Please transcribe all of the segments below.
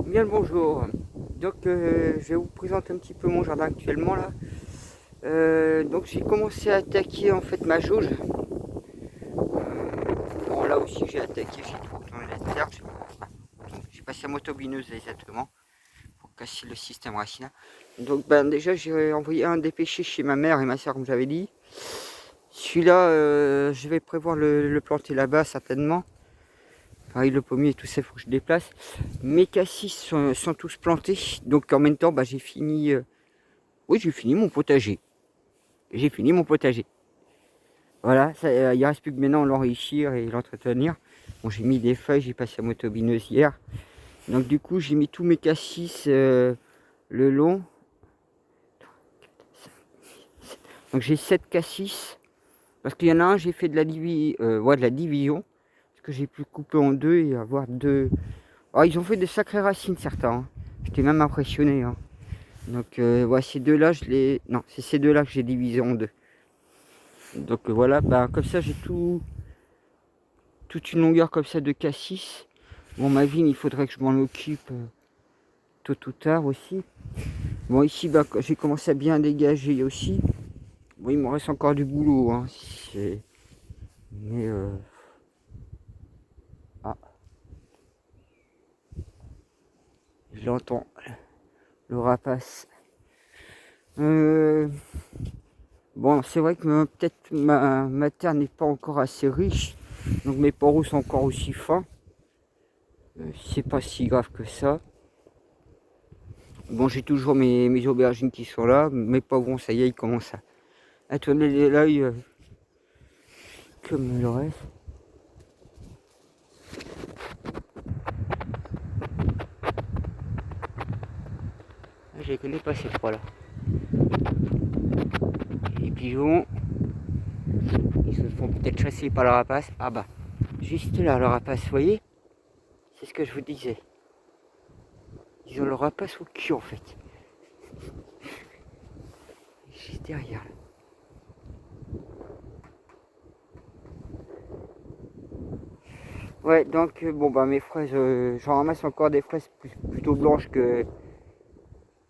Bien le bonjour. Donc je vais vous présenter un petit peu mon jardin actuellement là. Donc j'ai commencé à attaquer en fait ma jauge. Bon là aussi j'ai attaqué, j'ai tout retourné la terre. J'ai passé la motobineuse exactement pour casser le système racinaire. Donc ben déjà j'ai envoyé un dépêché chez ma mère et ma soeur comme j'avais dit. Celui-là je vais prévoir le planter là-bas certainement. Pareil le pommier et tout ça, il faut que je déplace. Mes cassis sont tous plantés. Donc en même temps j'ai fini. Oui, j'ai fini mon potager. J'ai fini mon potager. Voilà, il ne reste plus que maintenant l'enrichir et l'entretenir. Bon, j'ai mis des feuilles, j'ai passé la motobineuse hier. Donc du coup, j'ai mis tous mes cassis le long. Donc j'ai 7 cassis. Parce qu'il y en a un, j'ai fait de la, de la division. Parce que j'ai pu couper en deux et avoir deux. Oh, ils ont fait de sacrées racines certains. Hein. J'étais même impressionné. Hein. Donc ouais, ces deux-là, Non, c'est ces deux-là que j'ai divisé en deux. Donc voilà, comme ça j'ai toute une longueur comme ça de cassis. Bon, ma vigne, il faudrait que je m'en occupe tôt ou tard aussi. Bon, ici, j'ai commencé à bien dégager aussi. Bon, il me reste encore du boulot. Hein, mais ah, je l'entends. Le rapace. Bon, c'est vrai que peut-être ma terre n'est pas encore assez riche. Donc mes poros sont encore aussi fins. C'est pas si grave que ça. Bon, j'ai toujours mes aubergines qui sont là. Mes poivrons, ça y est, ils commencent à tourner l'œil comme le reste. Je les connais pas ces trois là. Les pigeons, ils se font peut-être chasser par le rapace. Ah bah, juste là, le rapace, vous voyez, c'est ce que je vous disais. Ils ont le rapace au cul en fait. Juste derrière là. Ouais, donc bon mes fraises, j'en ramasse encore des fraises plutôt blanches que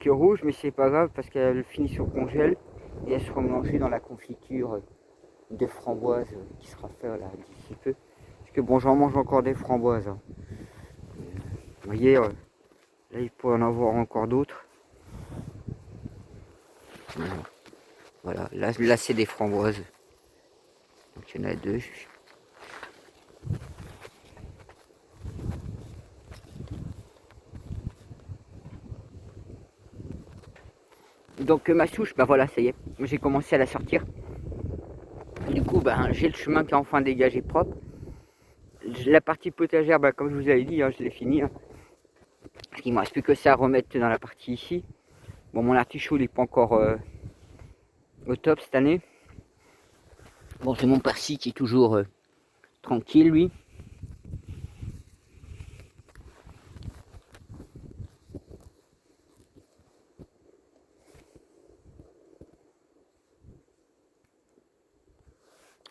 rouges, mais c'est pas grave parce qu'elles finissent au congèle et elles seront mélangées dans la confiture de framboises qui sera faite là d'ici peu. Parce que bon, j'en mange encore des framboises. Hein. Vous voyez, là il pourrait en avoir encore d'autres. Voilà, là c'est des framboises. Donc il y en a deux. Donc ma souche, voilà, ça y est, j'ai commencé à la sortir. Du coup, j'ai le chemin qui est enfin dégagé propre. La partie potagère, comme je vous avais dit, hein, je l'ai fini. Hein. Il ne me reste plus que ça à remettre dans la partie ici. Bon, mon artichaut il n'est pas encore au top cette année. Bon, c'est mon persil qui est toujours tranquille, lui.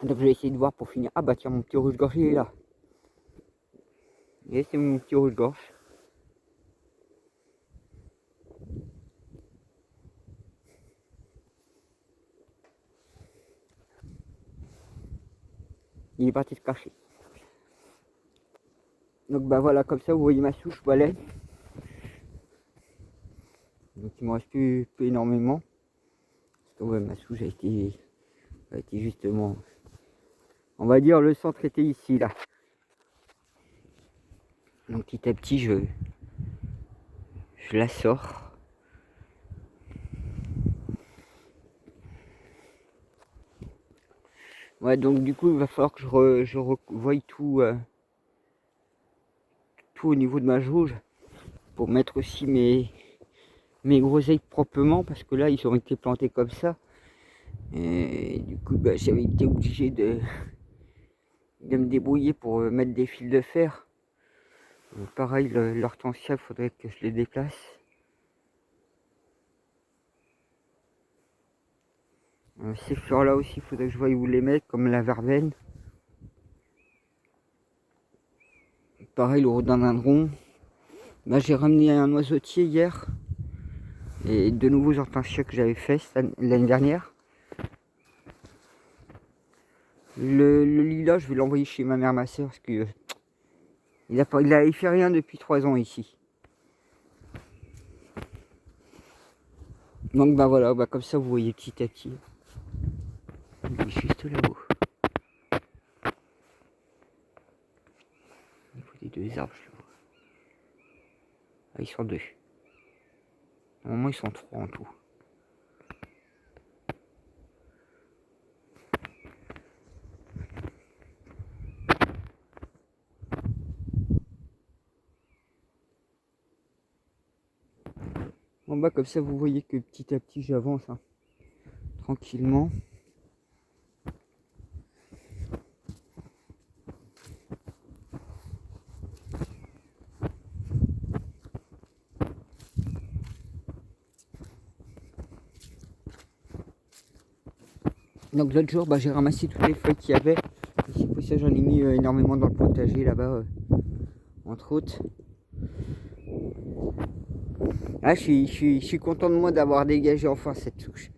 Donc je vais essayer de voir pour finir. Ah bah tiens, mon petit rouge-gorge il est là. Et c'est mon petit rouge-gorge. Il est parti se cacher. Donc voilà, comme ça vous voyez ma souche, voilà. Donc il me reste plus énormément. Donc ma souche a été justement, on va dire le centre était ici là. Donc petit à petit je la sors. Ouais, donc du coup il va falloir que je revoie tout, tout au niveau de ma jauge pour mettre aussi mes groseilles proprement parce que là ils ont été plantés comme ça. Et du coup j'avais été obligé de me débrouiller pour mettre des fils de fer. Pareil, l'hortensia, il faudrait que je les déplace. Ces fleurs là aussi, il faudrait que je voie où les mettre, comme la verveine. Pareil, le rhododendron. Bah, j'ai ramené un oiseautier hier. Et de nouveaux hortensias que j'avais fait l'année dernière. Le lilas, je vais l'envoyer chez ma mère, ma soeur, parce que il fait rien depuis 3 ans ici. Donc bah voilà, bah comme ça vous voyez petit à petit. Il est juste là-haut. Il faut des 2 arbres, je vois. Ah, ils sont 2. Normalement ils sont 3 en tout. Bon bah comme ça vous voyez que petit à petit j'avance, hein, tranquillement. Donc l'autre jour bah, j'ai ramassé toutes les feuilles qu'il y avait. Ici pour ça j'en ai mis énormément dans le potager là-bas, entre autres. Ah, je suis content de moi d'avoir dégagé enfin cette touche.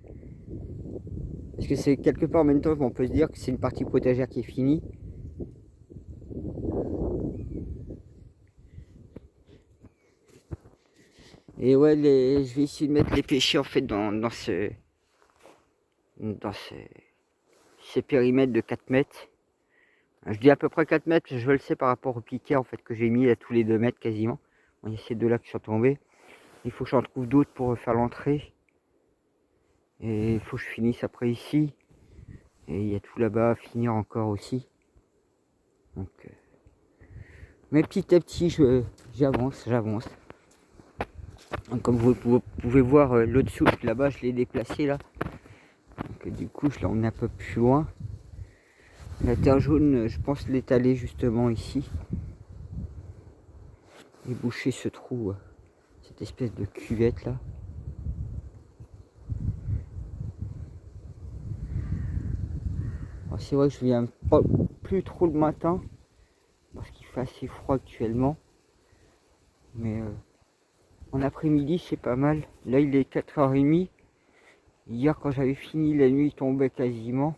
Parce que c'est quelque part en même temps, on peut se dire que c'est une partie potagère qui est finie. Et ouais, je vais essayer de mettre les pêchers en fait dans ces périmètres de 4 mètres. Je dis à peu près 4 mètres, je le sais par rapport au piquet en fait que j'ai mis à tous les 2 mètres quasiment. Bon, il y a ces 2 là qui sont tombés. Il faut que j'en trouve d'autres pour faire l'entrée. Et il faut que je finisse après ici. Et il y a tout là-bas à finir encore aussi. Donc, mais petit à petit, j'avance. Donc, comme vous pouvez voir, l'autre souche là-bas, je l'ai déplacé là. Donc, du coup, je l'ai emmené un peu plus loin. La terre jaune, je pense l'étaler justement ici. Et boucher ce trou, cette espèce de cuvette là. C'est vrai que je viens pas plus trop le matin parce qu'il fait assez froid actuellement, mais en après-midi c'est pas mal. Là il est 4h30. Hier quand j'avais fini, la nuit tombait quasiment.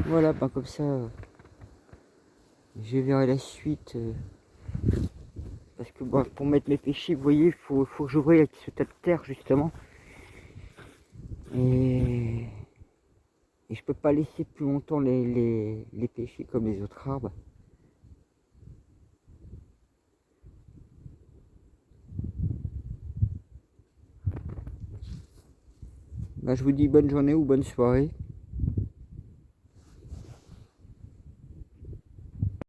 Voilà, ben comme ça je verrai la suite, parce que bon, pour mettre mes pêchers, vous voyez, il faut que j'ouvre avec ce tas de terre justement. Et je peux pas laisser plus longtemps les pêchers comme les autres arbres. Ben, je vous dis bonne journée ou bonne soirée.